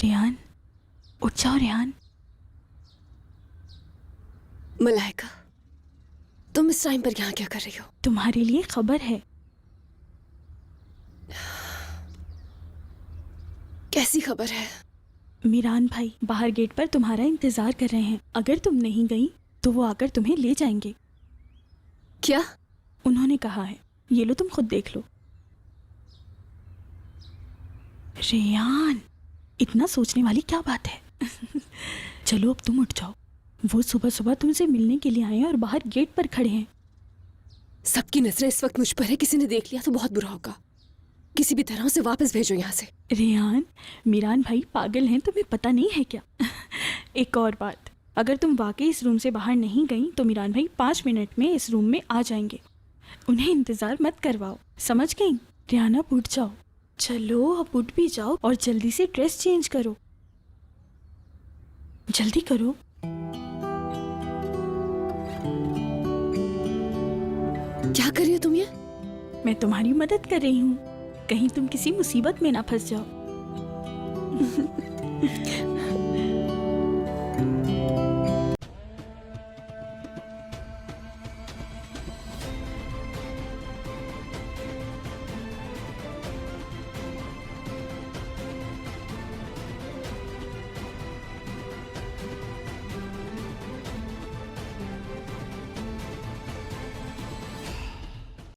रेहान, उठ जाओ रेहान। मलाइका, तुम इस टाइम पर यहाँ क्या कर रही हो? तुम्हारे लिए खबर है। कैसी खबर है? मीरान भाई बाहर गेट पर तुम्हारा इंतजार कर रहे हैं। अगर तुम नहीं गई तो वो आकर तुम्हें ले जाएंगे। क्या? उन्होंने कहा है। ये लो, तुम खुद देख लो। रेहान, इतना सोचने वाली क्या बात है? चलो अब तुम उठ जाओ। वो सुबह सुबह तुमसे मिलने के लिए आए हैं और बाहर गेट पर खड़े हैं। सबकी नजरें इस वक्त मुझ पर है। किसी ने देख लिया तो बहुत बुरा होगा। किसी भी तरह उसे वापस भेजो यहाँ से। रेहान, मीरान भाई पागल हैं, तुम्हें पता नहीं है क्या? एक और बात, अगर तुम वाकई इस रूम से बाहर नहीं गई तो मीरान भाई 5 मिनट में इस रूम में आ जाएंगे। उन्हें इंतजार मत करवाओ, समझ गई? रेहान, अब उठ जाओ। चलो अब उठ भी जाओ और जल्दी से ड्रेस चेंज करो। जल्दी करो। क्या कर रही हो तुम ये? मैं तुम्हारी मदद कर रही हूँ, कहीं तुम किसी मुसीबत में ना फंस जाओ।